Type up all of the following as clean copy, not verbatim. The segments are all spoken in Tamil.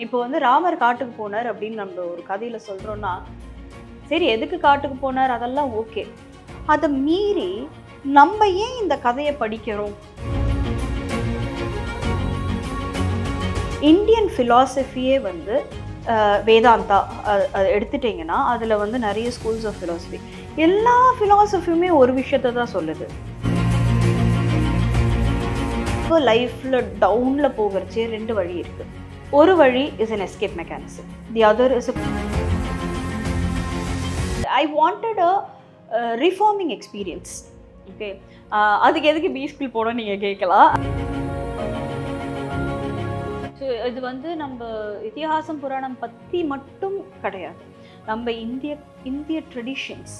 இப்போ வந்து ராமர் காட்டுக்கு போனார் அப்படின்னு நம்ம ஒரு கதையில சொல்றோம்னா, சரி எதுக்கு காட்டுக்கு போனார் அதெல்லாம் ஓகே. அதை மீறி நம்ம ஏன் இந்த கதையை படிக்கிறோம்? இந்தியன் ஃபிலாசபியே வந்து வேதாந்தா எடுத்துட்டிங்கன்னா அதில் வந்து நிறைய ஸ்கூல்ஸ் ஆஃப் ஃபிலாசபி, எல்லா ஃபிலாசபியுமே ஒரு விஷயத்தை தான் சொல்லுது. இப்போ லைஃப்பில் டவுனில் போகிறச்சே ரெண்டு வழி இருக்குது. ஒரு வழி is an escape mechanism, the other is I wanted a reforming experience. Okay, அதுக்கு எதுக்கு பி ஸ்கூல் போனோம் நீங்கள் கேட்கலாம். ஸோ இது வந்து நம்ம இதிகாசம் புராணம் பற்றி மட்டும் கிடையாது, நம்ம இந்திய ட்ரெடிஷன்ஸ்.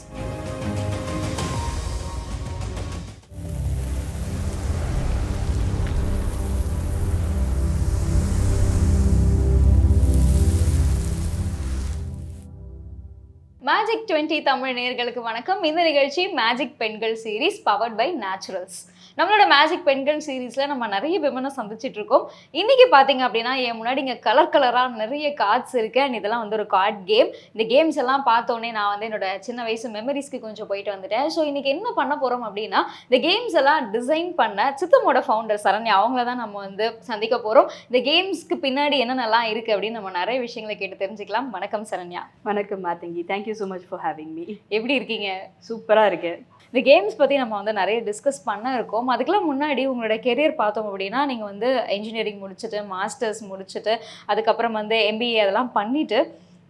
மேஜிக் 20 தமிழ் நேயர்களுக்கு வணக்கம். இந்த நிகழ்ச்சி மேஜிக் பெண்கள் சீரீஸ் பவர்ட் பை நேச்சுரல்ஸ். நம்மளோட மேஜிக் பெண்கள் சீரீஸில் நம்ம நிறைய விமனை சந்திச்சுட்டு இருக்கோம். இன்றைக்கி பார்த்தீங்க அப்படின்னா என் முன்னாடி இங்கே கலராக நிறைய கார்ட்ஸ் இருக்குது. அண்ட் இதெல்லாம் வந்து ஒரு கார்ட் கேம். இந்த கேம்ஸ் எல்லாம் பார்த்தோன்னே நான் வந்து என்னோட சின்ன வயசு மெமரிஸ்க்கு கொஞ்சம் போயிட்டு வந்துட்டேன். ஸோ இன்றைக்கி என்ன பண்ண போகிறோம் அப்படின்னா, இந்த கேம்ஸ் எல்லாம் டிசைன் பண்ண சித்தமோட ஃபவுண்டர் சரண்யா அவங்கள தான் நம்ம வந்து சந்திக்க போகிறோம். இந்த கேம்ஸ்க்கு பின்னாடி என்னென்னலாம் இருக்குது அப்படின்னு நம்ம நிறைய விஷயங்களை கேட்டு தெரிஞ்சுக்கலாம். வணக்கம் சரண்யா. வணக்கம் Mathangi, thank you so much for having me. எப்படி இருக்கீங்க? சூப்பராக இருக்கு. இந்த கேம்ஸ் பற்றி நம்ம வந்து நிறைய டிஸ்கஸ் பண்ண இருக்கோம். அதுக்கெல்லாம் முன்னாடி உங்களோட கெரியர் பார்த்தோம் அப்படின்னா, நீங்கள் வந்து இன்ஜினியரிங் முடிச்சுட்டு மாஸ்டர்ஸ் முடிச்சுட்டு அதுக்கப்புறம் வந்து MBA அதெல்லாம் பண்ணிவிட்டு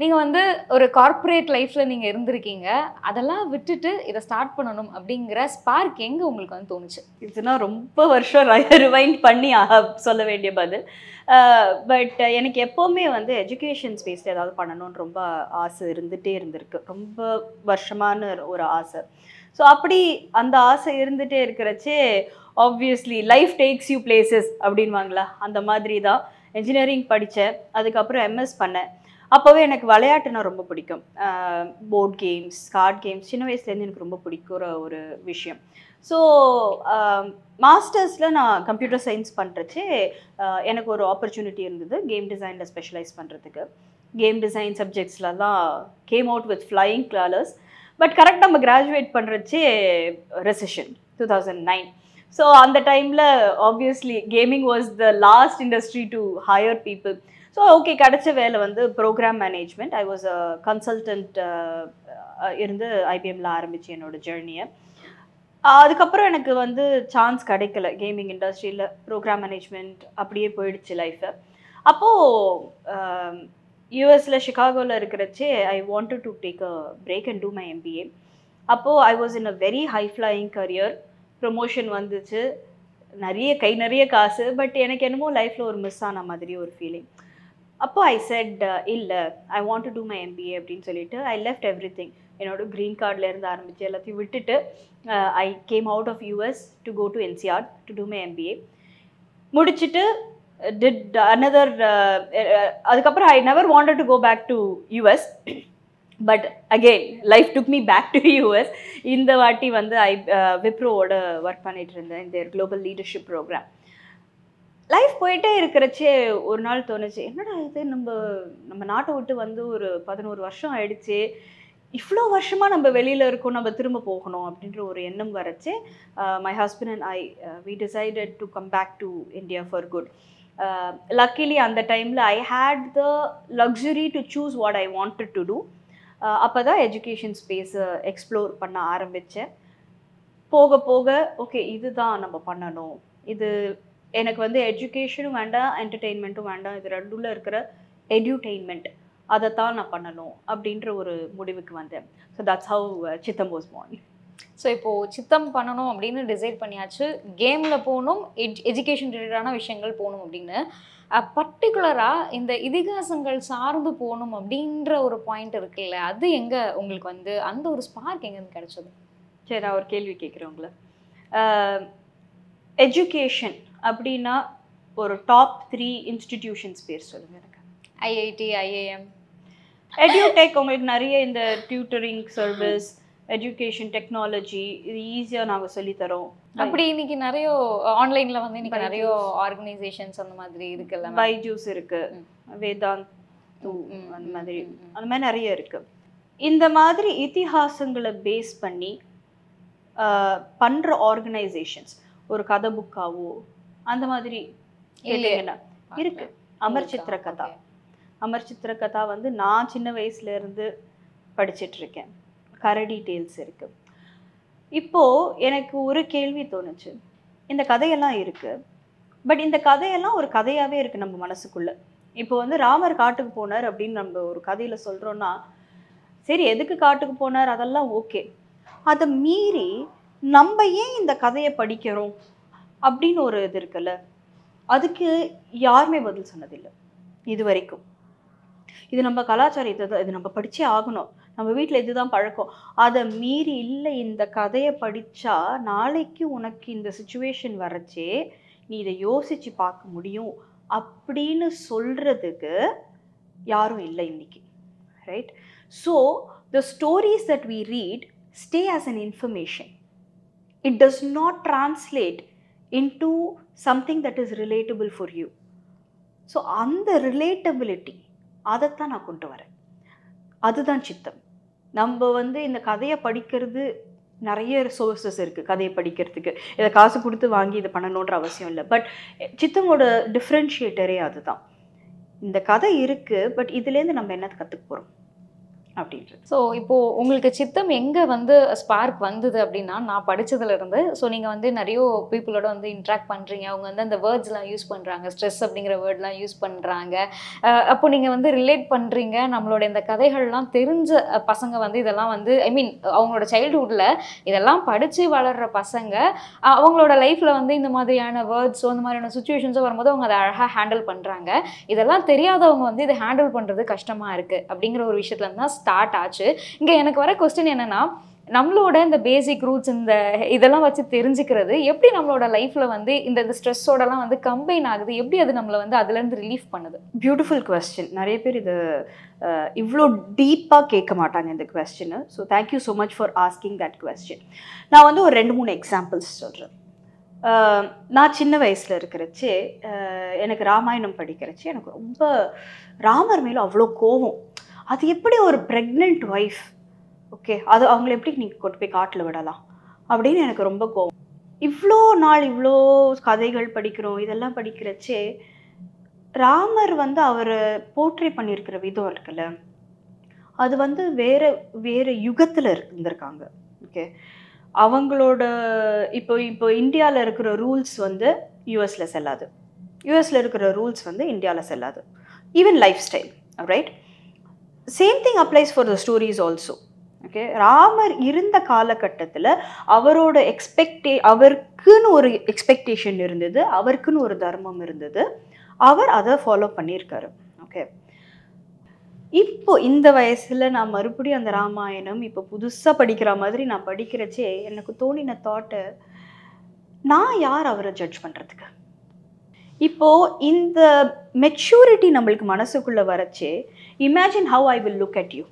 நீங்கள் வந்து ஒரு கார்ப்பரேட் லைஃப்பில் நீங்கள் இருந்திருக்கீங்க. அதெல்லாம் விட்டுட்டு இதை ஸ்டார்ட் பண்ணணும் அப்படிங்கிற ஸ்பார்க் எங்கே உங்களுக்கு வந்து தோணுச்சு? இதுனா ரொம்ப வருஷம் ரிவைண்ட் பண்ணி சொல்ல வேண்டிய பதில். பட் எனக்கு எப்போவுமே வந்து எஜுகேஷன் ஸ்பேஸில் ஏதாவது பண்ணணும்னு ரொம்ப ஆசை இருந்துகிட்டே இருந்திருக்கு, ரொம்ப வருஷமான ஒரு ஆசை. ஸோ அப்படி அந்த ஆசை இருந்துகிட்டே இருக்கிறச்சே obviously life takes you places அப்படின்வாங்களா, அந்த மாதிரி தான் இன்ஜினியரிங் படித்தேன். அதுக்கப்புறம் MS பண்ணேன். அப்போவே எனக்கு விளையாட்டுனா ரொம்ப பிடிக்கும். போர்ட் கேம்ஸ், கார்ட் கேம்ஸ் சின்ன வயசுலேருந்து எனக்கு ரொம்ப பிடிக்கிற ஒரு விஷயம். ஸோ மாஸ்டர்ஸில் நான் கம்ப்யூட்டர் சயின்ஸ் பண்ணுறச்சே எனக்கு ஒரு ஆப்பர்ச்சுனிட்டி இருந்தது கேம் டிசைனில் ஸ்பெஷலைஸ் பண்ணுறதுக்கு. கேம் டிசைன் சப்ஜெக்ட்ஸ்லாம் came out with flying colours. But கரெக்டாக நம்ம கிராஜுவேட் பண்ணுறச்சே ரெசெஷன் 2009. ஸோ அந்த டைமில் obviously gaming was the last industry to hire people. So okay, கிடைச்ச வேலை வந்து programme management. I was a consultant இருந்து IBMல ஆரம்பிச்சு என்னோட ஜேர்னியை. அதுக்கப்புறம் எனக்கு வந்து சான்ஸ் கிடைக்கல கேமிங் இண்டஸ்ட்ரியில். ப்ரோக்ராம் மேனேஜ்மெண்ட் அப்படியே போயிடுச்சு லைஃபை. அப்போது யூஎஸில் சிகாகோவில் இருக்கிறச்சே I wanted to take a break and do my MBA. அப்போது I was in a very high flying career. Promotion வந்துச்சு, நிறைய காசு. பட் எனக்கு என்னமோ லைஃப்பில் ஒரு மிஸ் ஆன மாதிரி ஒரு ஃபீலிங். அப்போது ஐ செட் இல்லை, I want to do my MBA அப்படின்னு சொல்லிட்டு ஐ லெஃப்ட் எவ்ரி திங். என்னோட க்ரீன் கார்டிலேருந்து ஆரம்பித்து எல்லாத்தையும் விட்டுட்டு I came out of US to go to NCR to do my MBA. முடிச்சுட்டு did another அதுக்கப்புறம் I never wanted to go back to US, but again life took me back to US. இந்த வாட்டி வந்து விப்ரோவோட ஒர்க் பண்ணிட்டு இருந்தேன் இந்த குளோபல் லீடர்ஷிப் ப்ரோக்ராம். லைஃப் போயிட்டே இருக்கிறச்சே ஒரு நாள் தோணுச்சு, என்னடா இது நம்ம நாட்டை விட்டு வந்து ஒரு 11 வருஷம் ஆயிடுச்சு, இவ்வளோ வருஷமாக நம்ம வெளியில் இருக்கோம், நம்ம திரும்ப போகணும் அப்படின்ற ஒரு எண்ணம் வரச்சு. My husband and we decided to come back to India for good. Luckily அந்த டைமில் I had the luxury to choose what I wanted to do. அப்போ தான் எஜுகேஷன் ஸ்பேஸை எக்ஸ்ப்ளோர் பண்ண ஆரம்பித்தேன். போக போக ஓகே இதுதான் நம்ம பண்ணணும், இது எனக்கு வந்து எஜுகேஷனும் வேண்டாம் என்டர்டெயின்மெண்ட்டும் வேண்டாம், இது ரெண்டுல இருக்கிற எடியூடெயின்மெண்ட் அதை தான் நான் பண்ணணும் அப்படின்ற ஒரு முடிவுக்கு வந்தேன். ஸோ தட்ஸ் ஹவ் சித்தம் வாஸ் born. ஸோ இப்போது சித்தம் பண்ணணும் அப்படின்னு டிசைட் பண்ணியாச்சு, கேமில் போகணும், எஜுகேஷன் ரிலேட்டடான விஷயங்கள் போகணும் அப்படின்னு. பர்டிகுலராக இந்த இதிகாசங்கள் சார்ந்து போகணும் அப்படின்ற ஒரு பாயிண்ட் இருக்குல்ல, அது எங்கே உங்களுக்கு வந்து அந்த ஒரு ஸ்பார்க் எங்கேருந்து கிடைச்சது? சரி, நான் ஒரு கேள்வி கேட்குறேன் உங்களை. எஜுகேஷன் அப்படின்னா ஒரு டாப் 3 இன்ஸ்டிடியூஷன்ஸ் பேர் சொல்லுங்கள் எனக்கு. IIT, IIM, எடியூடெக். உங்களுக்கு நிறைய இந்த டியூட்டரிங் சர்வீஸ், எஜுகேஷன், டெக்னாலஜி இது ஈஸியாக நாங்கள் சொல்லித்தரோம். அப்படி இன்னைக்கு நிறைய ஆன்லைன்ல வந்து இன்னைக்கு நிறைய ஆர்கனைசேஷன்ஸ் அந்த மாதிரி இருக்குல்ல, பைஜூஸ் இருக்கு, வேதாந்த் அந்த மாதிரி நிறைய இருக்கு. இந்த மாதிரி இதிஹாசங்களை பேஸ் பண்ணி பண்ற ஆர்கனைசேஷன்ஸ் ஒரு கதை புக்காவோ அந்த மாதிரி இருக்கு. அமர் சித்திர கதா, அமர் சித்திர கதா வந்து நான் சின்ன வயசுல இருந்து படிச்சிட்டு இருக்கேன். கரடி டேல்ஸ் இருக்கு. இப்போ எனக்கு ஒரு கேள்வி தோணுச்சு, இந்த கதையெல்லாம் இருக்கு, பட் இந்த கதையெல்லாம் ஒரு கதையாவே இருக்கு நம்ம மனசுக்குள்ள. இப்போ வந்து ராமர் காட்டுக்கு போனார் அப்படின்னு நம்ம ஒரு கதையில சொல்றோம்னா, சரி எதுக்கு காட்டுக்கு போனார் அதெல்லாம் ஓகே, அதை மீறி நம்ம ஏன் இந்த கதையை படிக்கிறோம் அப்படின்னு ஒரு இது இருக்குல்ல, அதுக்கு யாருமே பதில் சொன்னதில்லை இது வரைக்கும். இது நம்ம கலாச்சாரம், இது நம்ம படிச்சே ஆகணும், நம்ம வீட்டில் இதுதான் பழக்கம், அதை மீறி இல்லை இந்த கதையை படித்தா நாளைக்கு உனக்கு இந்த சுச்சுவேஷன் வரச்சே நீ இதை யோசிச்சு பார்க்க முடியும் அப்படின்னு சொல்றதுக்கு யாரும் இல்லை இன்னைக்கு, right? So the stories that we read stay as an information. It does not translate into something that is relatable for you. So அந்த relatability அதைத்தான் நான் கொண்டு வரேன். அதுதான் சித்தம். நம்ம வந்து இந்த கதையை படிக்கிறது நிறைய ரிசோர்ஸஸ் இருக்குது கதையை படிக்கிறதுக்கு, இதை காசு கொடுத்து வாங்கி இதை பண்ணணுன்ற அவசியம் இல்லை. பட் சித்தமோட டிஃப்ரென்ஷியேட்டரே அதுதான். இந்த கதை இருக்குது, பட் இதுலேருந்து நம்ம என்ன கற்றுக்க போகிறோம் அப்படின்றது. ஸோ இப்போது உங்களுக்கு சித்தம் எங்கே வந்து ஸ்பார்க் வந்தது அப்படின்னா, நான் படித்ததுலேருந்து, ஸோ நீங்கள் வந்து நிறைய பீப்புளோட வந்து இன்ட்ராக்ட் பண்ணுறீங்க, அவங்க வந்து அந்த வேர்ட்ஸ்லாம் யூஸ் பண்ணுறாங்க, ஸ்ட்ரெஸ் அப்படிங்கிற வேர்ட்லாம் யூஸ் பண்ணுறாங்க, அப்போ நீங்கள் வந்து ரிலேட் பண்ணுறீங்க. நம்மளோட இந்த கதைகள்லாம் தெரிஞ்ச பசங்க வந்து இதெல்லாம் வந்து ஐ மீன் அவங்களோட சைல்டுஹுட்டில் இதெல்லாம் படித்து வளர்கிற பசங்க அவங்களோட லைஃப்பில் வந்து இந்த மாதிரியான வேர்ட்ஸோ இந்த மாதிரியான சுச்சுவேஷன்ஸோ வரும்போது அவங்க அதை அழகாக ஹேண்டில் பண்ணுறாங்க. இதெல்லாம் தெரியாதவங்க வந்து இதை ஹேண்டில் பண்ணுறது கஷ்டமாக இருக்குது அப்படிங்கிற ஒரு விஷயத்துலேருந்து தான் ஸ்டார்ட் ஆச்சு. இங்கே எனக்கு வர கொஸ்டின் என்னன்னா, நம்மளோட இந்த பேசிக் ரூட்ஸ் இந்த இதெல்லாம் வச்சு தெரிஞ்சுக்கிறது எப்படி நம்மளோட லைஃப்ல வந்து இந்த ஸ்ட்ரெஸ்ஸோடலாம் வந்து கம்பைன் ஆகுது, எப்படி அது நம்மளை வந்து அதுலேருந்து ரிலீஃப் பண்ணுது? Beautiful question. நிறைய பேர் இது இவ்வளோ டீப்பாக கேட்க மாட்டாங்க இந்த கொஸ்டினை. So thank you so much for asking that question. நான் வந்து ஒரு 2-3 எக்ஸாம்பிள்ஸ் சொல்கிறேன். நான் சின்ன வயசில் இருக்கிறச்சே எனக்கு ராமாயணம் படிக்கிறச்சு எனக்கு ரொம்ப ராமர் மேலே அவ்வளோ கோவம். அது எப்படி ஒரு ப்ரெக்னென்ட் ஒய்ஃப், ஓகே, அது அவங்கள எப்படி நீங்கள் கொண்டு போய் காட்டில் விடலாம் அப்படின்னு எனக்கு ரொம்ப கோவம். இவ்வளோ நாள் இவ்வளோ கதைகள் படிக்கிறோம், இதெல்லாம் படிக்கிறச்சே ராமர் வந்து அவர் போர்ட்ரே பண்ணியிருக்கிற விதம் இருக்குல்ல, அது வந்து வேறு யுகத்தில் இருந்திருக்காங்க. ஓகே, அவங்களோட இப்போ இந்தியாவில் இருக்கிற ரூல்ஸ் வந்து யூஎஸில் செல்லாது, யூஎஸில் இருக்கிற ரூல்ஸ் வந்து இந்தியாவில் செல்லாது. Even life style, right? Same thing applies for the stories also. Okay, Ramar இருந்த காலகட்டத்தில் அவரோட அவருக்குன்னு ஒரு எக்ஸ்பெக்டேஷன் இருந்தது, அவருக்குன்னு ஒரு தர்மம் இருந்தது, அவர் அதை ஃபாலோ பண்ணியிருக்காரு. ஓகே, இப்போ இந்த வயசில் நான் மறுபடியும் அந்த ராமாயணம் இப்போ புதுசாக படிக்கிற மாதிரி நான் படிக்கிறச்சே எனக்கு தோணின தாட்டு, நான் யார் அவரை ஜட்ஜ் பண்ணுறதுக்கு? இப்போது இந்த மெச்சூரிட்டி நம்மளுக்கு மனசுக்குள்ளே வரச்சே, imagine how I will look at you,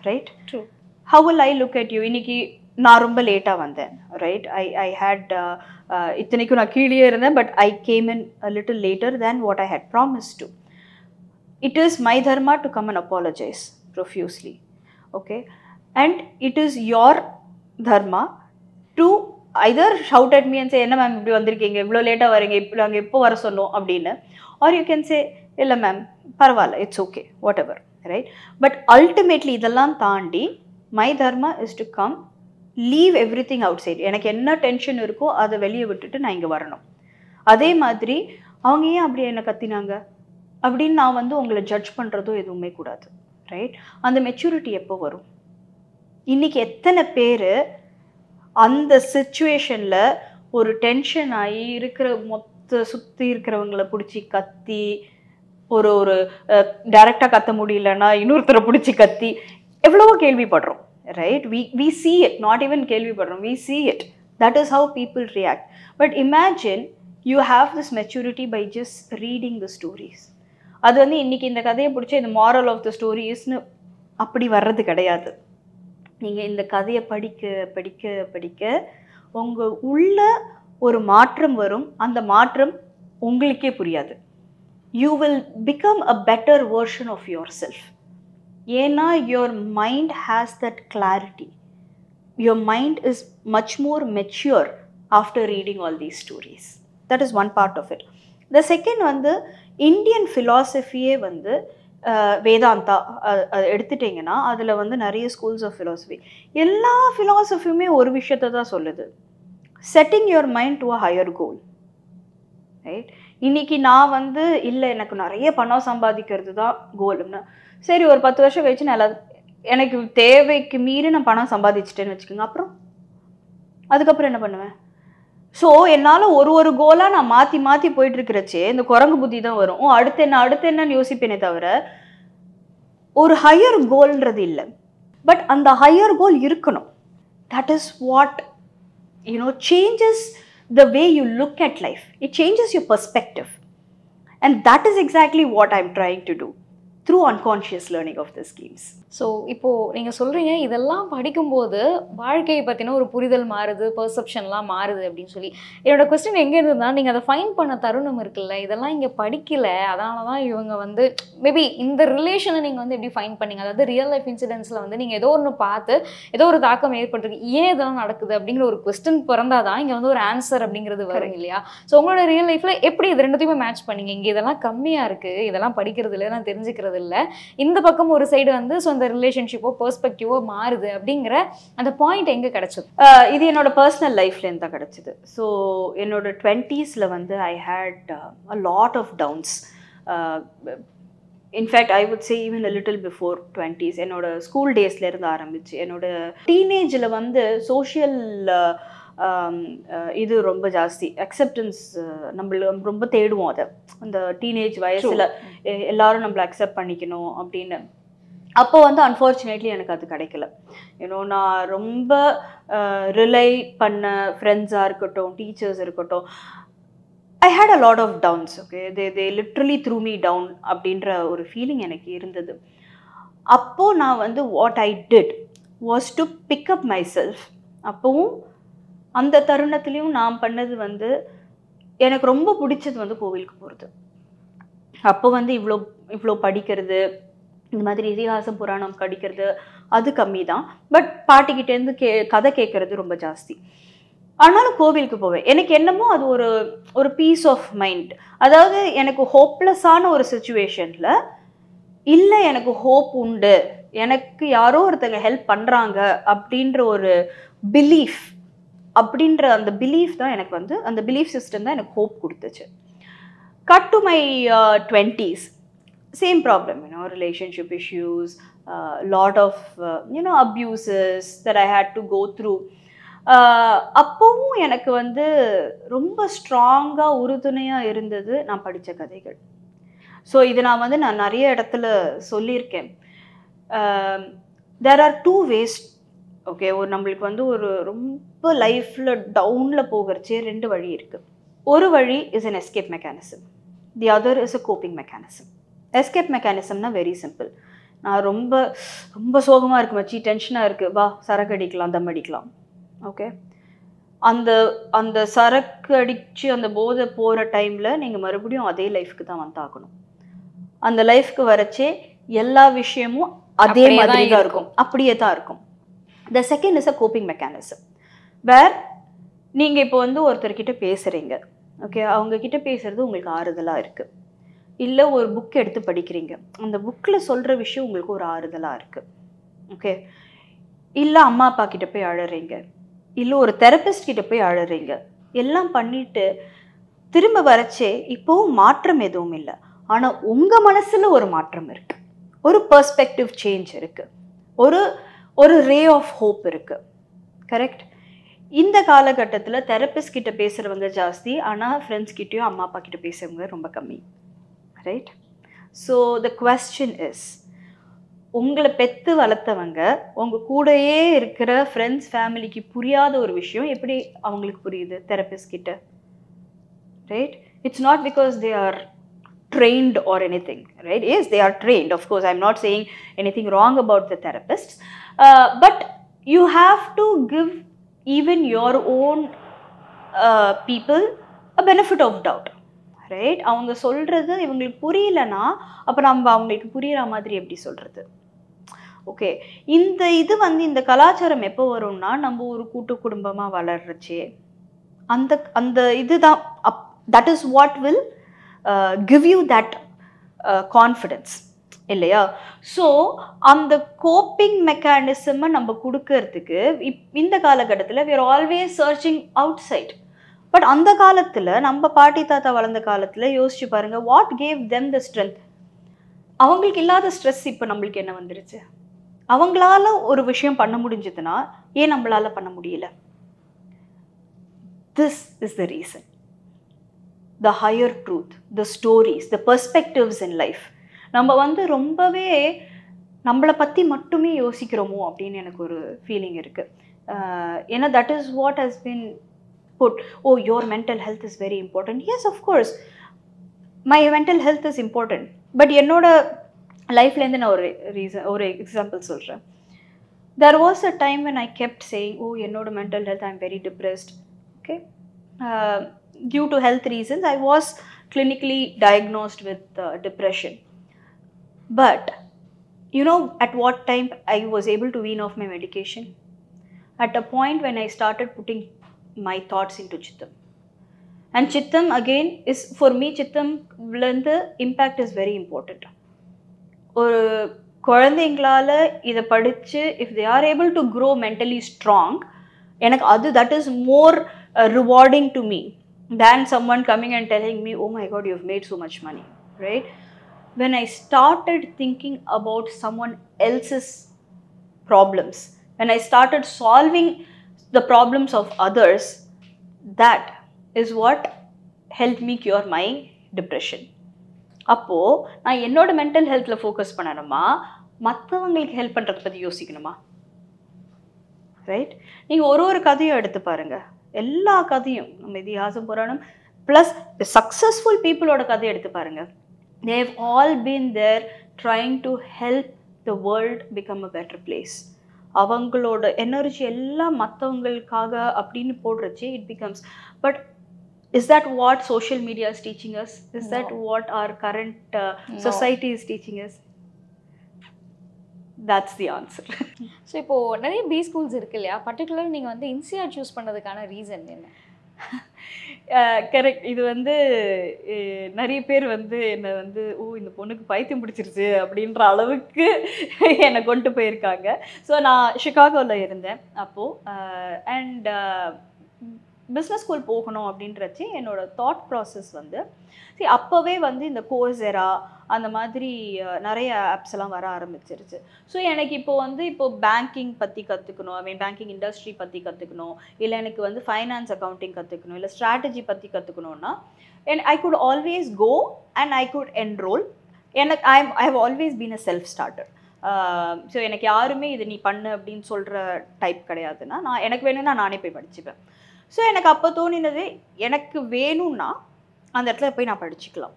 right? True. How will I look at you? இன்னைக்கு நான் ரொம்ப லேட்டாக வந்தேன், ரைட்? ஐ ஹேட் இத்தனைக்கும் நான் கீழே இருந்தேன், but I came in a little later than what I had promised to. It is my dharma to come and apologize profusely, okay? And it is your dharma to either shout at me and say, என்ன மேம் இப்படி வந்திருக்கீங்க, இவ்வளோ லேட்டாக வரீங்க, இப்போ நாங்கள் எப்போ வர சொன்னோம் அப்படின்னு, or you can say, இல்லை மேம் பரவாயில்ல, it's okay, whatever, right? But ultimately இதெல்லாம் தாண்டி my dharma is to come, leave everything outside. எனக்கு என்ன டென்ஷன் இருக்கோ அதை வெளியே விட்டுட்டு நான் இங்கே வரணும். அதே மாதிரி அவங்க ஏன் அப்படி என்ன கத்தினாங்க அப்படின்னு நான் வந்து உங்களை ஜட்ஜ் பண்ணுறதோ எதுவுமே கூடாது, ரைட்? அந்த மெச்சூரிட்டி எப்போ வரும்? இன்றைக்கி எத்தனை பேர் அந்த சிச்சுவேஷனில் ஒரு டென்ஷன் ஆகி இருக்கிற சுற்றி இருக்கிறவங்கள பிடிச்சி கத்தி, ஒரு டைரெக்டாக கத்த முடியலன்னா இன்னொருத்தரை பிடிச்சி கத்தி, எவ்வளவோ கேள்விப்படுறோம், right? we see it, not even கேள்விப்படுறோம், we see it. That is how people react. But imagine you have this maturity by just reading the stories. அது வந்து இன்னைக்கு இந்த கதையை பிடிச்ச இந்த மாரல் ஆஃப் த ஸ்டோரிஸ்னு அப்படி வர்றது கிடையாது. நீங்கள் இந்த கதையை படிக்க படிக்க படிக்க உங்கள் உள்ள ஒரு மாற்றம் வரும். அந்த மாற்றம் உங்களுக்கே புரியாது. You will become a better version of yourself. ஏன்னா your mind has that clarity. Your mind is much more mature after reading all these stories. That is one part of it. The second வந்து இந்தியன் ஃபிலாசபியே வந்து வேதாந்தா எடுத்துட்டிங்கன்னா அதில் வந்து நிறைய ஸ்கூல்ஸ் ஆஃப் ஃபிலாசபி, எல்லா ஃபிலாசபியுமே ஒரு விஷயத்தை தான் சொல்லுது, setting your mind to a higher goal. Right? இன்னைக்கு நான் வந்து இல்லை எனக்கு நிறைய பணம் சம்பாதிக்கிறது தான் கோல்னா, சரி ஒரு 10 வருஷம் கழிச்சு நான் எனக்கு தேவைக்கு மீறி நான் பணம் சம்பாதிச்சிட்டேன்னு வச்சுக்கோங்க, அதுக்கப்புறம் என்ன பண்ணுவேன்? ஸோ என்னால் ஒரு கோலாக நான் மாற்றி மாற்றி போயிட்டுருக்கிறச்சே இந்த குரங்கு புத்தி தான் வரும். அடுத்து என்னன்னு யோசிப்பேனே தவிர ஒரு ஹையர் கோல்ன்றது இல்லை. பட் அந்த ஹையர் கோல் இருக்கணும். That is what changes the way you look at life. It changes your perspective. And that is exactly what I'm trying to do through unconscious learning of the schemes. So இப்போது நீங்கள் சொல்கிறீங்க இதெல்லாம் படிக்கும்போது வாழ்க்கையை பற்றின ஒரு புரிதல் மாறுது, பெர்செப்ஷன்லாம் மாறுது அப்படின்னு சொல்லி. என்னோடய கொஸ்டின் எங்கே இருந்ததுன்னா, நீங்கள் அதை ஃபைன் பண்ண தருணம் இருக்குல்ல, இதெல்லாம் இங்கே படிக்கலை, அதனால தான் இவங்க வந்து மேபி இந்த ரிலேஷனை நீங்கள் வந்து எப்படி ஃபைன் பண்ணீங்க? அதாவது ரியல் லைஃப் இன்சிடென்ட்ஸில் வந்து நீங்கள் ஏதோ ஒன்று பார்த்து ஏதோ ஒரு தாக்கம் ஏற்பட்டிருக்கு, ஏன் இதெல்லாம் நடக்குது அப்படிங்கிற ஒரு கொஸ்டின் பிறந்தால் தான் இங்கே வந்து ஒரு ஆன்சர் அப்படிங்கிறது வரும் இல்லையா? ஸோ உங்களோட ரியல் லைஃப்பில் எப்படி இது ரெண்டுத்தையுமே மேட்ச் பண்ணீங்க? இங்கே இதெல்லாம் கம்மியாக இருக்குது, இதெல்லாம் படிக்கிறது இல்லை, நான் தெரிஞ்சுக்கிறது இல்லை, இந்த பக்கம் ஒரு சைடு வந்து ஸோ அந்த ரிலேஷன்ஷிப்போ பெர்ஸ்பெக்டிவோ மாறுது அப்படிங்கிற அந்த பாயிண்ட் எங்கே கிடச்சது? இது என்னோட பர்சனல் லைஃப்லேருந்து தான் கிடச்சிது. ஸோ என்னோட 20s வந்து I had a lot of downs. In fact I would say even a little before 20s. என்னோட ஸ்கூல் டேஸ்லேருந்து ஆரம்பிச்சு என்னோட டீனேஜில் வந்து சோஷியல் இது ரொம்ப ஜாஸ்தி, அக்செப்டன்ஸ் நம்மள ரொம்ப தேடுவோம். அதை அந்த டீனேஜ் வயசில் எல்லாரும் நம்மளை அக்செப்ட் பண்ணிக்கணும் அப்படின்னு. அப்போ வந்து அன்ஃபார்ச்சுனேட்லி எனக்கு அது கிடைக்கல. நான் ரொம்ப ரிலை பண்ண ஃப்ரெண்ட்ஸாக இருக்கட்டும், டீச்சர்ஸ் இருக்கட்டும், I had a lot of downs. Okay, they literally threw me down அப்படின்ற ஒரு ஃபீலிங் எனக்கு இருந்தது. அப்போது நான் வந்து what I did was to pick up myself. அப்போவும் அந்த தருணத்துலேயும் நான் பண்ணது வந்து எனக்கு ரொம்ப பிடிச்சது வந்து கோவிலுக்கு போகிறது. அப்போ வந்து இவ்வளோ படிக்கிறது, இந்த மாதிரி இதிகாசம் புராணம் படிக்கிறது அது கம்மி தான். பட் பாட்டிக்கிட்டேருந்து கதை கேட்குறது ரொம்ப ஜாஸ்தி. ஆனாலும் கோவிலுக்கு போவேன். எனக்கு என்னமோ அது ஒரு பீஸ் ஆஃப் மைண்ட். அதாவது எனக்கு ஹோப்லெஸ்ஸான ஒரு சுச்சுவேஷனில் இல்லை, எனக்கு ஹோப் உண்டு, எனக்கு யாரோ ஒருத்தங்க ஹெல்ப் பண்ணுறாங்க அப்படின்ற ஒரு பிலீஃப், அப்படின்ற அந்த பிலீஃப் தான் எனக்கு வந்து, அந்த பிலீஃப் சிஸ்டம் தான் எனக்கு ஹோப் கொடுத்துச்சு. Cut to my 20s, same problem, relationship issues, lot of abuses that I had to go through. அப்பவும் எனக்கு வந்து ரொம்ப ஸ்ட்ராங்காக உறுதுணையாக இருந்தது நான் படித்த கதைகள். ஸோ இது நான் நிறைய இடத்துல சொல்லியிருக்கேன். there are two ways. Okay, நம்மளுக்கு வந்து ஒரு ரொம்ப லைஃப்பில் டவுனில் போகிறச்சே 2 வழி இருக்குது. ஒரு வழி is an escape mechanism, the other is a coping mechanism. Escape மெக்கானிசம்னா வெரி சிம்பிள். நான் ரொம்ப ரொம்ப சோகமாக இருக்கு மச்சி, டென்ஷனாக இருக்குது, வா சரக்கு அடிக்கலாம், தம் அடிக்கலாம். ஓகே, அந்த சரக்கு அடித்து அந்த போதை போகிற டைமில் நீங்கள் மறுபடியும் அதே லைஃப்க்கு தான் வந்தாகணும். அந்த லைஃப்க்கு வரச்சே எல்லா விஷயமும் அதே மாதிரி தான் இருக்கும், அப்படியே தான் இருக்கும். The second is a coping mechanism, where நீங்கள் இப்போ வந்து ஒருத்தர்கிட்ட பேசுகிறீங்க. ஓகே, அவங்கக்கிட்ட பேசுகிறது உங்களுக்கு ஆறுதலாக இருக்குது. இல்லை ஒரு புக் எடுத்து படிக்கிறீங்க, அந்த புக்கில் சொல்கிற விஷயம் உங்களுக்கு ஒரு ஆறுதலாக இருக்குது. ஓகே, இல்லை அம்மா அப்பா கிட்ட போய் அழறீங்க, இல்லை ஒரு தெரபிஸ்ட் கிட்ட போய் அழறீங்க. எல்லாம் பண்ணிட்டு திரும்ப வரச்சே இப்போவும் மாற்றம் எதுவும் இல்லை, ஆனால் உங்கள் மனசில் ஒரு மாற்றம் இருக்குது, ஒரு பெர்ஸ்பெக்டிவ் சேஞ்ச் இருக்குது, ஒரு ரே ஆஃப் ஹோப் இருக்குது. கரெக்ட்? இந்த காலகட்டத்தில் தெரபிஸ்ட் கிட்ட பேசுகிறவங்க ஜாஸ்தி, ஆனால் ஃப்ரெண்ட்ஸ் கிட்டேயும் அம்மா அப்பா கிட்ட பேசுகிறவங்க ரொம்ப கம்மி. Right? So the question is, உங்களை பெற்று வளர்த்தவங்க உங்கள் கூடயே இருக்கிற ஃப்ரெண்ட்ஸ் ஃபேமிலிக்கு புரியாத ஒரு விஷயம் எப்படி அவங்களுக்கு புரியுது தெரபிஸ்ட் கிட்ட? Right? It's not because they are trained or anything, right? Yes, they are trained. Of course, I'm not saying anything wrong about the therapists. But you have to give even your own people a benefit of doubt, right? அவங்க சொல்கிறது இவங்களுக்கு புரியலன்னா அப்போ நம்ம அவங்களுக்கு புரிகிற மாதிரி எப்படி சொல்கிறது? ஓகே, இது வந்து இந்த கலாச்சாரம் எப்போ வரும்னா நம்ம ஒரு கூட்டு குடும்பமாக வளர்றச்சே அந்த அந்த இதுதான் that is what will give you that confidence இல்லையா? ஸோ அந்த கோப்பிங் மெக்கானிசமை நம்ம கொடுக்கறதுக்கு இந்த காலகட்டத்தில் we are always searching outside. But அந்த காலத்தில் நம்ம பாட்டி தாத்தா வளர்ந்த காலத்தில் யோசிச்சு பாருங்க, what cave them the strength? அவங்களுக்கு இல்லாத ஸ்ட்ரெஸ் இப்போ நம்மளுக்கு என்ன வந்துருச்சு? அவங்களால ஒரு விஷயம் பண்ண முடிஞ்சதுன்னா ஏன் நம்மளால பண்ண முடியல? This is the reason. The higher truth, the stories, the perspectives in life. நம்ம வந்து ரொம்பவே நம்மளை பற்றி மட்டுமே யோசிக்கிறோமோ அப்படின்னு எனக்கு ஒரு ஃபீலிங் இருக்குது. ஏன்னா that is what has been put. Oh, your mental health is very important. Yes, of course my mental health is important. But என்னோட லைஃப்லேருந்து நான் ஒரு எக்ஸாம்பிள் சொல்கிறேன். There was a time when I kept saying, oh, என்னோட mental health I am very depressed. Okay, due to health reasons I was clinically diagnosed with depression. But you know at what time I was able to wean off my medication? At a point when I started putting my thoughts into Chittam. And Chittam again is, for me, Chittam the impact is very important. ஒரு குழந்தைங்களால இதை படித்து if they are able to grow mentally strong, எனக்கு அது that is more rewarding to me than someone coming and telling me, oh my god, you've made so much money, right? When I started thinking about someone else's problems, when I started solving the problems of others, that is what helped me cure my depression. அப்போது நான் என்னோட மென்டல் ஹெல்த்தில் ஃபோக்கஸ் பண்ணணுமா, மற்றவங்களுக்கு ஹெல்ப் பண்ணுறதை பற்றி யோசிக்கணுமா? ரைட்? நீங்கள் ஒரு கதையும் எடுத்து பாருங்கள். எல்லா கதையும் நம்ம இதிகாசம் புராணம் ப்ளஸ் சக்ஸஸ்ஃபுல் பீப்புளோட கதையை எடுத்து பாருங்கள். they have all been there trying to help the world become a better place. அவங்களோட எனர்ஜி எல்லாம் மற்றவங்களுக்காக அப்படின்னு போடுறச்சு it becomes. But is that what social media is teaching us? Is no. that what our current society is teaching us? That's the answer. So இப்போது நிறைய பி ஸ்கூல்ஸ் இருக்கு இல்லையா, பர்டிகுலர் நீங்கள் வந்து இன்சிஆர் சூஸ் பண்ணதுக்கான ரீசன் என்ன? கரெக்ட். இது வந்து நிறைய பேர் வந்து என்னை வந்து இந்த பொண்ணுக்கு பைத்தியம் பிடிச்சிருச்சு அப்படின்ற அளவுக்கு என்னை கொண்டு போயிருக்காங்க. ஸோ நான் சிகாகோவில் இருந்தேன் அப்போது. அண்ட் பிஸ்னஸ் ஸ்கூல் போகணும் அப்படின்றச்சு என்னோட தாட் ப்ராசஸ் வந்து அப்போவே வந்து இந்த கோர்ஸெரா அந்த மாதிரி நிறைய ஆப்ஸ் எல்லாம் வர ஆரம்பிச்சிருச்சு. ஸோ எனக்கு இப்போ பேங்கிங் பற்றி கற்றுக்கணும், பேங்கிங் இண்டஸ்ட்ரி பற்றி கற்றுக்கணும், இல்லை எனக்கு வந்து ஃபைனான்ஸ் அக்கௌண்டிங் கற்றுக்கணும், இல்லை ஸ்ட்ராட்டஜி பற்றி கற்றுக்கணுன்னா I could always go and I could enrol. எனக்கு I have always been a self starter. So எனக்கு யாருமே இது நீ பண்ணு அப்படின்னு சொல்கிற டைப் கிடையாதுன்னா எனக்கு வேணும்னா நானே போய் படிச்சுப்பேன். ஸோ எனக்கு அப்போ தோணினது, எனக்கு வேணும்னா அந்த இடத்துல போய் நான் படிச்சுக்கலாம்.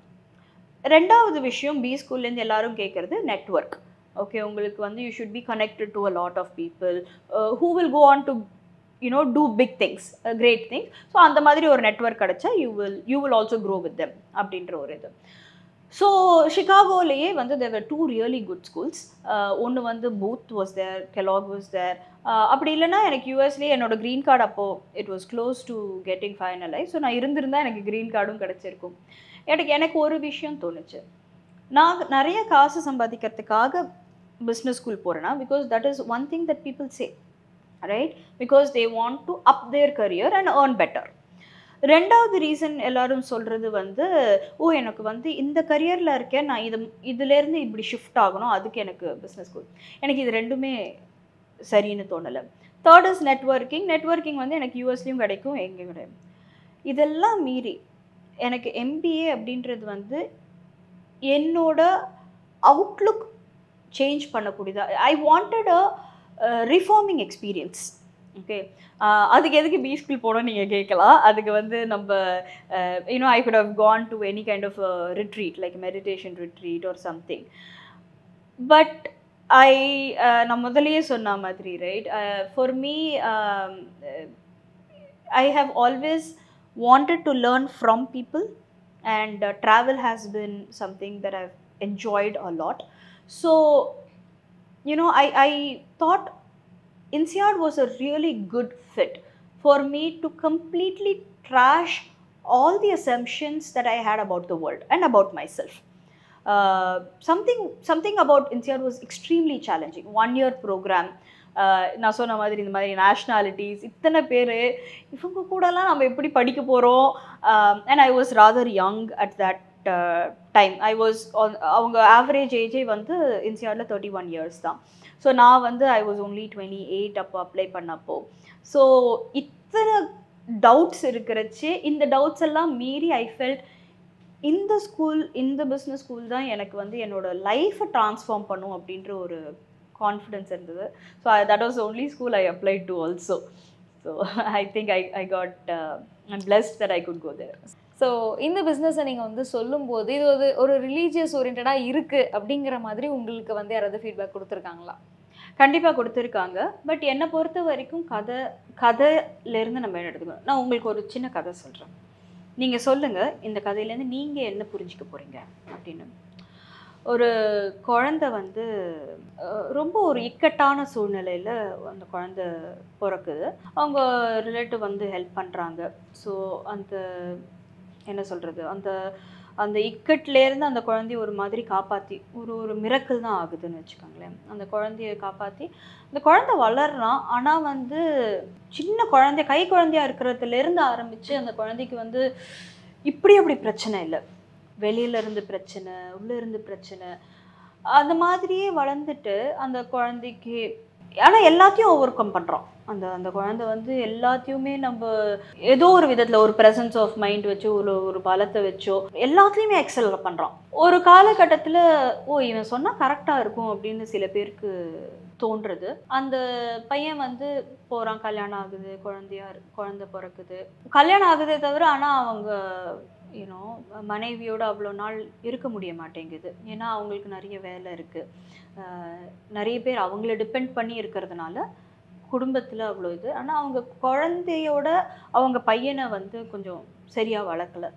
ரெண்டாவது விஷயம், பி ஸ்கூல்லேருந்து எல்லாரும் கேட்குறது நெட்வொர்க். ஓகே, உங்களுக்கு வந்து you should be connected to a lot of people who will go on to do big things, great things. So அந்த மாதிரி ஒரு நெட்வொர்க் கிடச்சா you will also grow with them அப்படின்ற ஒரு இது. ஸோ ஷிகாகோலேயே வந்து there were two really good schools. ஒன்று வந்து Booth was there, Kellogg was there. அப்படி இல்லைன்னா எனக்கு யூஎஸ்லேயே என்னோட க்ரீன் கார்டு அப்போது it was close to getting finalise. So நான் இருந்திருந்தால் எனக்கு க்ரீன் கார்டும் கிடச்சிருக்கும். எனக்கு ஒரு விஷயம் தோணுச்சு, நான் நிறைய காசு சம்பாதிக்கிறதுக்காக பிஸ்னஸ் ஸ்கூல் போகிறேன்னா because that is one thing that people say, right? Because they want to up there career and earn better. ரெண்டாவது ரீசன் எல்லாரும் சொல்கிறது வந்து, எனக்கு வந்து இந்த கரியரில் இருக்கேன், நான் இதுலேருந்து இப்படி ஷிஃப்ட் ஆகணும், அதுக்கு எனக்கு பிஸ்னஸ் ஸ்கூல். எனக்கு இது ரெண்டுமே சரின்னு தோணலை. Third is networking. நெட்வொர்க்கிங் வந்து எனக்கு யூஎஸ்லேயும் கிடைக்கும், எங்கேயும் கிடைக்கும். இதெல்லாம் மீறி எனக்கு எம்பிஏ அப்படின்றது வந்து என்னோட அவுட்லுக் சேஞ்ச் பண்ணக்கூடியதா. I wanted a reforming experience. Okay, அதுக்கு எதுக்கு பி ஸ்கூல் போனோம் நீங்கள் கேட்கலாம். அதுக்கு வந்து நம்ம I could have gone to any kind of retreat like meditation retreat or something. But நான் முதல்லயே சொன்ன மாதிரி right for me I have always wanted to learn from people, and travel has been something that I've enjoyed a lot. So, I thought INSEAD was a really good fit for me to completely trash all the assumptions that I had about the world and about myself. Something about INSEAD was extremely challenging. 1 year program. நான் சொன்ன மாதிரி இந்த மாதிரி நேஷ்னாலிட்டிஸ் இத்தனை பேர் இவங்க கூடலாம் நம்ம எப்படி படிக்க போகிறோம். And I was rather young at that time. அவங்க ஆவரேஜ் ஏஜே வந்து INSEADல 31 years தான். ஸோ நான் வந்து ஐ வாஸ் only 28 அப்போ அப்ளை பண்ணப்போ. ஸோ இத்தனை டவுட்ஸ் இருக்கிறச்சு. இந்த டவுட்ஸ் எல்லாம் மீறி ஐ ஃபெல்ட் இந்த ஸ்கூல், இந்த பிஸ்னஸ் ஸ்கூல் தான் எனக்கு வந்து என்னோட லைஃப்பை ட்ரான்ஸ்ஃபார்ம் பண்ணும் அப்படின்ற ஒரு கான்ஃபிடென்ஸ் இருந்தது. So that was only school I applied to also. So I think I got I'm blessed that I could go there. So இந்த பிஸ்னஸை நீங்கள் வந்து சொல்லும்போது இது ஒரு ரிலீஜியஸ் ஓரியன்டாக இருக்குது அப்படிங்கிற மாதிரி உங்களுக்கு வந்து யாராவது ஃபீட்பேக் கொடுத்துருக்காங்களா? கண்டிப்பாக கொடுத்துருக்காங்க. பட் என்னை பொறுத்த வரைக்கும் கதையிலேருந்து நம்ம என்ன எடுத்துக்கணும். நான் உங்களுக்கு ஒரு சின்ன கதை சொல்கிறேன். நீங்கள் சொல்லுங்கள் இந்த கதையிலேருந்து நீங்கள் என்ன புரிஞ்சிக்க போகிறீங்க அப்படின்னு. ஒரு குழந்தை வந்து ரொம்ப ஒரு இக்கட்டான சூழ்நிலையில் அந்த குழந்தை பிறக்குது. அவங்க ரிலேட்டிவ் வந்து ஹெல்ப் பண்ணுறாங்க. ஸோ அந்த என்ன சொல்கிறது, அந்த இக்கட்லேருந்து அந்த குழந்தைய ஒரு மாதிரி காப்பாற்றி ஒரு மிரக்கல் தான் ஆகுதுன்னு வச்சுக்கோங்களேன். அந்த குழந்தைய காப்பாற்றி அந்த குழந்தை வளர்றான். ஆனால் வந்து சின்ன குழந்தை, கை குழந்தையாக இருக்கிறதுலேருந்து ஆரம்பித்து அந்த குழந்தைக்கு வந்து அப்படி பிரச்சனை இல்லை. வெளியிலேருந்து பிரச்சனை, உள்ளேருந்து பிரச்சனை, அந்த மாதிரியே வளர்ந்துட்டு அந்த குழந்தைக்கு ஆனால் எல்லாத்தையும் ஓவர் கம் பண்ணுறோம். அந்த குழந்தை வந்து எல்லாத்தையுமே நம்ம ஏதோ ஒரு விதத்தில் ஒரு ப்ரெசன்ஸ் ஆஃப் மைண்ட் வச்சு ஒரு பலத்தை வச்சோ எல்லாத்துலேயுமே எக்ஸல் பண்ணுறான். ஒரு காலகட்டத்தில் இவன் சொன்னால் கரெக்டாக இருக்கும் அப்படின்னு சில பேருக்கு தோன்றுறது. அந்த பையன் வந்து போகிறான், கல்யாணம் ஆகுது, குழந்தை பிறக்குது, கல்யாணம் ஆகுதே தவிர ஆனால் அவங்க மனைவியோட அவ்வளோ நாள் இருக்க முடிய மாட்டேங்குது. ஏன்னா அவங்களுக்கு நிறைய வேலை இருக்குது. நிறைய பேர் அவங்கள டிபெண்ட் பண்ணி இருக்கிறதுனால குடும்பத்தில் அவ்வளோ இது. ஆனால் அவங்க குழந்தையோட அவங்க பையனை வந்து கொஞ்சம் சரியாக வளர்க்கலை.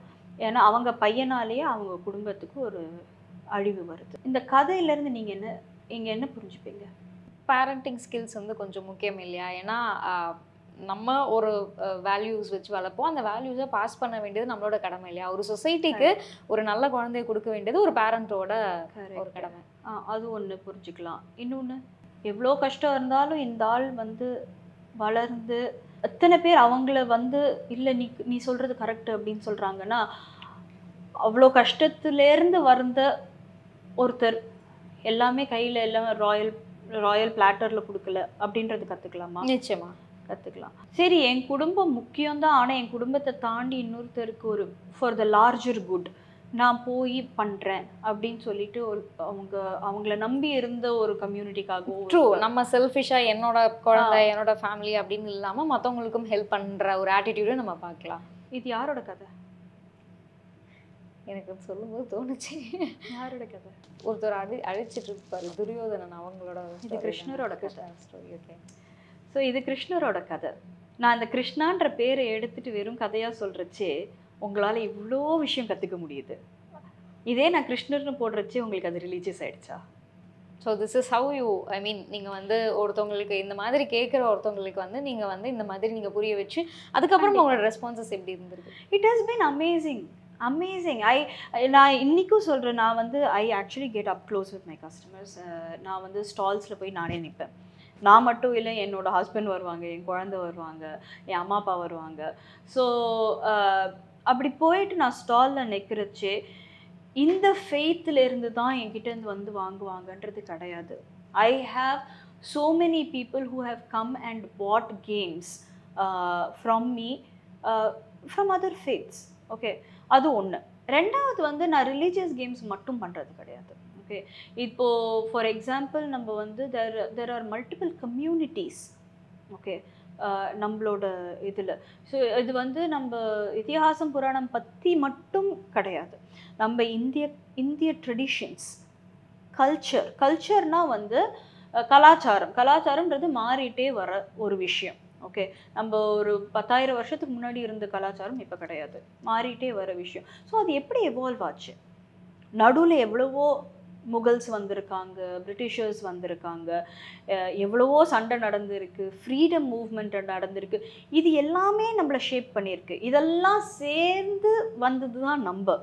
ஏன்னா அவங்க பையனாலேயே அவங்க குடும்பத்துக்கு ஒரு அழிவு வருது. இந்த கதையிலேருந்து நீங்கள் என்ன புரிஞ்சுப்பீங்க? பேரண்டிங் ஸ்கில்ஸ் வந்து கொஞ்சம் முக்கியம் இல்லையா? ஏன்னா நம்ம ஒரு வேல்யூஸ் வச்சு வளர்ப்போம். அந்த வேல்யூஸை பாஸ் பண்ண வேண்டியது நம்மளோட கடமை இல்லையா? ஒரு சொசைட்டிக்கு ஒரு நல்ல குழந்தைய கொடுக்க வேண்டியது ஒரு பேரண்டோட ஒரு கடமை. அது ஒன்று புரிஞ்சுக்கலாம். இன்னொன்று, எவ்வளோ கஷ்டம் இருந்தாலும் இந்த ஆள் வந்து வளர்ந்து எத்தனை பேர் அவங்கள வந்து இல்லை நீ சொல்கிறது கரெக்டு அப்படின்னு சொல்கிறாங்கன்னா, அவ்வளோ கஷ்டத்துலேருந்து வந்த ஒருத்தர் எல்லாமே கையில் எல்லாமே ராயல் பிளாட்டரில் கொடுக்கல அப்படின்றது கற்றுக்கலாமா? நிச்சயமா கற்றுக்கலாம். சரி, என் குடும்பம் முக்கியம்தான். ஆனால் என் குடும்பத்தை தாண்டி இன்னொருத்தருக்கு ஒரு ஃபார் த லார்ஜர் குட் நான் போய் பண்ணுறேன் அப்படின்னு சொல்லிட்டு அவங்கள நம்பி இருந்த ஒரு கம்யூனிட்டிக்காகவும் ட்ரூ நம்ம செல்ஃபிஷாக என்னோட குழந்தை என்னோட ஃபேமிலி அப்படின்னு இல்லாமல் மற்றவங்களுக்கும் ஹெல்ப் பண்ணுற ஒரு ஆட்டிடியூடும் நம்ம பார்க்கலாம். இது யாரோட கதை? எனக்கு சொல்லும்போது தோணுச்சு, யாரோட கதை? ஒருத்தர் அழிச்சிட்டு இருப்பாரு, துரியோதனன், அவங்களோட. இது கிருஷ்ணரோட கதை. ஓகே. ஸோ இது கிருஷ்ணரோட கதை. நான் அந்த கிருஷ்ணான்ற பேரை எடுத்துகிட்டு வெறும் கதையாக சொல்கிறச்சே உங்களால் இவ்வளோ விஷயம் கற்றுக்க முடியுது. இதே நான் கிருஷ்ணர்னு போடுறச்சே உங்களுக்கு அது ரிலீஜியஸ் ஆகிடுச்சா? So this is how you நீங்கள் வந்து ஒருத்தவங்களுக்கு இந்த மாதிரி கேட்குற ஒருத்தவங்களுக்கு வந்து நீங்கள் வந்து இந்த மாதிரி நீங்கள் புரிய வச்சு அதுக்கப்புறம் உங்களோட ரெஸ்பான்சஸ் எப்படி இருந்திருக்கு? It has been amazing. நான் இன்றைக்கும் சொல்கிறேன், நான் வந்து I actually get up close with my customers. நான் வந்து ஸ்டால்ஸில் போய் நானே நிற்பேன். நான் மட்டும் இல்லை, என்னோடய ஹஸ்பண்ட் வருவாங்க, என் குழந்தை வருவாங்க, என் அம்மா அப்பா வருவாங்க. ஸோ அப்படி போயிட்டு நான் ஸ்டாலில் நிற்கிறச்சே இந்த ஃபெய்த்லேருந்து தான் என்கிட்டேருந்து வந்து வாங்குவாங்கன்றது கிடையாது. I have so many people who have come and bought games from me from other faiths. Okay, அது ஒன்று. ரெண்டாவது வந்து நான் ரிலீஜியஸ் கேம்ஸ் மட்டும் பண்ணுறது கிடையாது. ஓகே, இப்போது ஃபார் எக்ஸாம்பிள் நம்ம வந்து there are multiple communities. Okay, நம்மளோட இதில். ஸோ இது வந்து நம்ம இதிகாசம் புராணம் பற்றி மட்டும் கிடையாது. நம்ம இந்திய ட்ரெடிஷன்ஸ், கல்ச்சர்னால் வந்து கலாச்சாரம்ன்றது மாறிட்டே வர ஒரு விஷயம். ஓகே, நம்ம ஒரு 10,000 வருஷத்துக்கு முன்னாடி இருந்த கலாச்சாரம் இப்போ கிடையாது, மாறிட்டே வர விஷயம். ஸோ அது எப்படி எவால்வ் ஆச்சு? நடுவில் எவ்வளவோ முகல்ஸ் வந்திருக்காங்க, பிரிட்டிஷர்ஸ் வந்திருக்காங்க, எவ்வளவோ சண்டை நடந்திருக்கு, ஃப்ரீடம் மூவ்மெண்ட் நடந்திருக்கு. இது எல்லாமே நம்மளை ஷேப் பண்ணியிருக்கு. இதெல்லாம் சேர்ந்து வந்தது தான் நம்ம.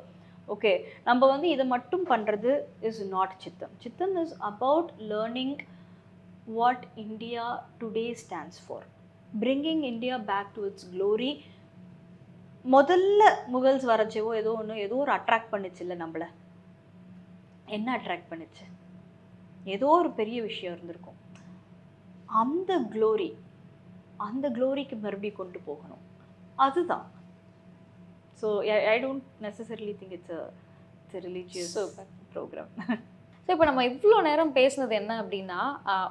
ஓகே, நம்ம வந்து இதை மட்டும் பண்ணுறது is not Chittam. Chittam is about learning what India today stands for, bringing India back to its glory. முதல்ல முகல்ஸ் வரச்சேவோ ஏதோ ஒரு அட்ராக்ட் பண்ணிச்சு இல்லை நம்மளை. என்ன அட்ராக்ட் பண்ணுச்சு? ஏதோ ஒரு பெரிய விஷயம் இருந்திருக்கும். அந்த க்ளோரிக்கு மறுபடியும் கொண்டு போகணும், அதுதான். So I don't necessarily think it's a religious program. So இப்போ நம்ம இவ்வளோ நேரம் பேசுனது என்ன அப்படின்னா,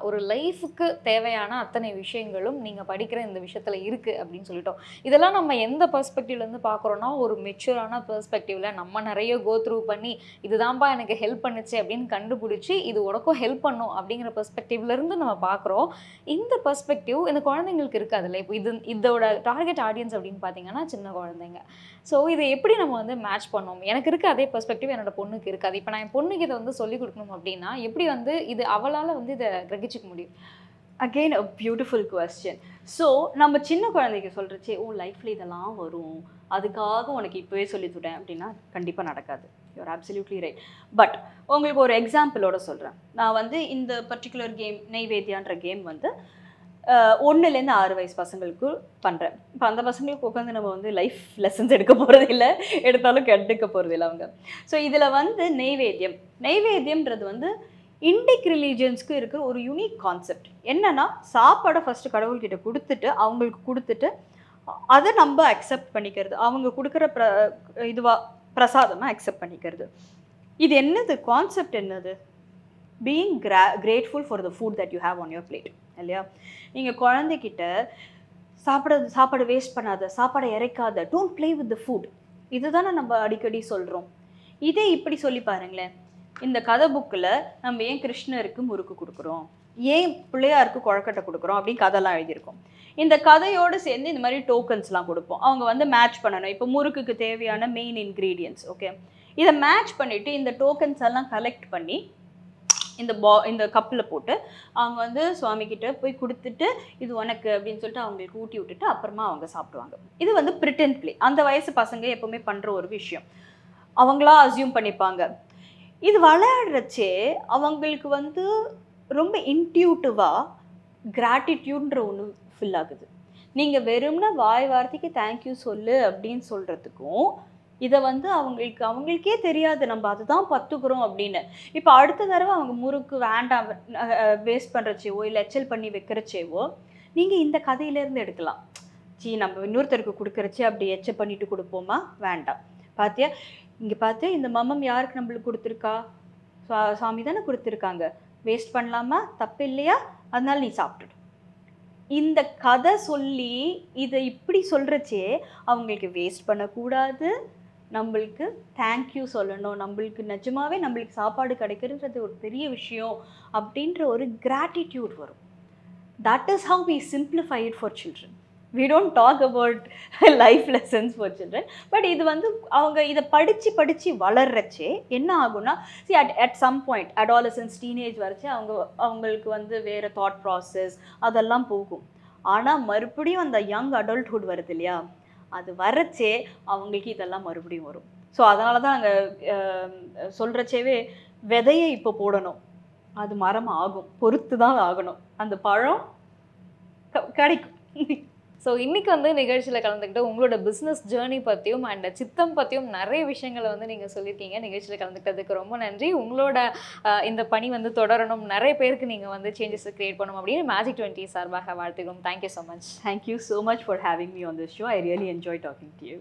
ஒரு லைஃபுக்கு தேவையான அத்தனை விஷயங்களும் நீங்கள் படிக்கிற இந்த விஷயத்தில் இருக்குது அப்படின்னு சொல்லிட்டோம். இதெல்லாம் நம்ம எந்த பெர்ஸ்பெக்டிவ்லேருந்து பார்க்குறோன்னா, ஒரு மெச்சூரான பெர்ஸ்பெக்டிவில் நம்ம நிறைய கோ த்ரூ பண்ணி இதுதான்ப்பா எனக்கு ஹெல்ப் பண்ணுச்சு அப்படின்னு கண்டுபிடிச்சி இது உனக்கும் ஹெல்ப் பண்ணும் அப்படிங்கிற பெர்ஸ்பெக்டிவ்லேருந்து நம்ம பார்க்குறோம். இந்த பெர்ஸ்பெக்டிவ் இந்த குழந்தைங்களுக்கு இருக்காதுல்ல. இப்போ இதோட டார்கெட் ஆடியன்ஸ் அப்படின்னு பார்த்தீங்கன்னா சின்ன குழந்தைங்க. ஸோ இதை எப்படி நம்ம வந்து மேட்ச் பண்ணோம்? எனக்கு இருக்க அதே பெர்ஸ்பெக்டிவ் என்னோட பொண்ணுக்கு இருக்காது. இப்போ நான் என் பொண்ணுக்கு இதை வந்து சொல்லிக் கொடுக்கணும் அப்படின்னா எப்படி வந்து இது அவளால் வந்து இதை கிரகிச்சிக்க முடியும்? Again a beautiful question. So நம்ம சின்ன குழந்தைக்கு சொல்கிறச்சே லைஃப்பில் இதெல்லாம் வரும், அதுக்காக உனக்கு இப்போவே சொல்லிவிட்டேன் அப்படின்னா கண்டிப்பாக நடக்காது. You are absolutely right. பட் உங்களுக்கு ஒரு எக்ஸாம்பிளோட சொல்கிறேன். நான் வந்து இந்த பர்டிகுலர் கேம் நெய்வேத்தியான்ற கேம் வந்து 1லேருந்து 6 வயசு பசங்களுக்கு பண்ணுறேன். இப்போ அந்த பசங்களுக்கு உட்காந்து நம்ம வந்து லைஃப் லெசன்ஸ் எடுக்க போகிறது இல்லை, எடுத்தாலும் கெடுக்க போகிறது இல்லை அவங்க. ஸோ இதில் வந்து நெய்வேத்தியம்ன்றது வந்து இண்டிக் ரிலீஜியன்ஸ்க்கு இருக்கிற ஒரு யூனிக் கான்செப்ட். என்னன்னா, சாப்பாடை ஃபஸ்ட்டு கடவுள்கிட்ட அவங்களுக்கு கொடுத்துட்டு அதை நம்ம அக்செப்ட் பண்ணிக்கிறது, அவங்க கொடுக்குற பிரசாதமாக அக்செப்ட் பண்ணிக்கிறது. இது என்னது கான்செப்ட்? என்னது? Being grateful for the food that you have on your plate இல்லையா? நீங்கள் குழந்தைகிட்ட சாப்பாடு வேஸ்ட் பண்ணாத, சாப்பாடை இறைக்காத, don't play with the food, இதுதானே நம்ம அடிக்கடி சொல்கிறோம். இதே இப்படி சொல்லி பாருங்களேன். இந்த கதை புக்கில் நம்ம ஏன் கிருஷ்ணருக்கு முறுக்கு கொடுக்குறோம், ஏன் பிள்ளையாருக்கு குழக்கட்டை கொடுக்குறோம் அப்படின்னு கதைலாம் எழுதியிருக்கோம். இந்த கதையோடு சேர்ந்து இந்த மாதிரி டோக்கன்ஸ்லாம் கொடுப்போம். அவங்க வந்து மேட்ச் பண்ணணும். இப்போ முறுக்குக்கு தேவையான மெயின் இன்க்ரீடியன்ட்ஸ். ஓகே, இதை மேட்ச் பண்ணிவிட்டு இந்த டோக்கன்ஸ் எல்லாம் கலெக்ட் பண்ணி இந்த கப்பில் போட்டு அவங்க வந்து சுவாமிகிட்ட போய் கொடுத்துட்டு இது உனக்கு அப்படின்னு சொல்லிட்டு அவங்களுக்கு ஊட்டி விட்டுட்டு அப்புறமா அவங்க சாப்பிடுவாங்க. இது வந்து பிரிட்டன் பிளே. அந்த வயசு பசங்க எப்போவுமே பண்ணுற ஒரு விஷயம். அவங்களா அசியூம் பண்ணிப்பாங்க. இது விளையாடுறச்சே அவங்களுக்கு வந்து ரொம்ப இன்ட்யூட்டிவாக கிராட்டிடியூட்ன்ற ஒன்று ஃபில் ஆகுது. நீங்கள் வெறும்னா வாய் வார்த்தைக்கு தேங்க்யூ சொல்லு அப்படின்னு சொல்கிறதுக்கும் இதை வந்து அவங்களுக்கே தெரியாது நம்ம அதுதான் பத்துக்கிறோம் அப்படின்னு. இப்போ அடுத்த தடவை அவங்க முறுக்கு வேண்டாம் வேஸ்ட் பண்ணுறச்சேவோ இல்லை எச்சல் பண்ணி வைக்கிறச்சேவோ நீங்கள் இந்த கதையிலேருந்து எடுக்கலாம். நம்ம இன்னொருத்தருக்கு கொடுக்குறச்சே அப்படி எச்சல் பண்ணிட்டு கொடுப்போமா? வேண்டாம். பார்த்தியா, இங்கே பார்த்தியா இந்த மம்மம் யாருக்கு நம்மளுக்கு கொடுத்துருக்கா? சாமி தானே கொடுத்துருக்காங்க, வேஸ்ட் பண்ணலாமா? தப்பு இல்லையா? அதனால நீ சாப்பிட்டுடு. இந்த கதை சொல்லி இதை இப்படி சொல்கிறச்சே அவங்களுக்கு வேஸ்ட் பண்ணக்கூடாது, நம்மளுக்கு தேங்க்யூ சொல்லணும், நம்மளுக்கு நிஜமாவே நம்மளுக்கு சாப்பாடு கிடைக்கிறது ஒரு பெரிய விஷயம் அப்படின்ற ஒரு கிராட்டிடியூட் வரும். That is how we simplify it for children. We don't talk about life lessons for children. But இது வந்து அவங்க இதை படித்து வளர்றச்சே என்ன ஆகும்னா, at some point adolescence teenage வரைச்சி அவங்களுக்கு வந்து வேறு தாட் ப்ராசஸ் அதெல்லாம் போகும். ஆனால் மறுபடியும் அந்த யங் அடல்ட்ஹுட் வருது இல்லையா, அது வரச்சே அவங்களுக்கு இதெல்லாம் மறுபடியும் வரும். ஸோ அதனால தான் நாங்கள் சொல்கிறச்சேவே விதையை இப்போ போடணும், அது மரம் ஆகும், பொறுத்து தான் ஆகணும், அந்த பழம் கிடைக்கும். ஸோ இன்றைக்கி வந்து நிகழ்ச்சியில் கலந்துக்கிட்டு உங்களோட பிஸ்னஸ் ஜேர்னி பற்றியும் அண்ட் சித்தம் பற்றியும் நிறைய விஷயங்களை வந்து நீங்கள் சொல்லியிருக்கீங்க. நிகழ்ச்சியில் கலந்துக்கிட்டதுக்கு ரொம்ப நன்றி. உங்களோட இந்த பணி வந்து தொடரணும், நிறைய பேருக்கு நீங்கள் வந்து சேஞ்சஸை க்ரியேட் பண்ணணும் அப்படின்னு Magic 20 சார்பாக வாழ்த்துக்கிறோம். Thank you so much. Thank you so much for having me on this show. I really enjoy talking to you.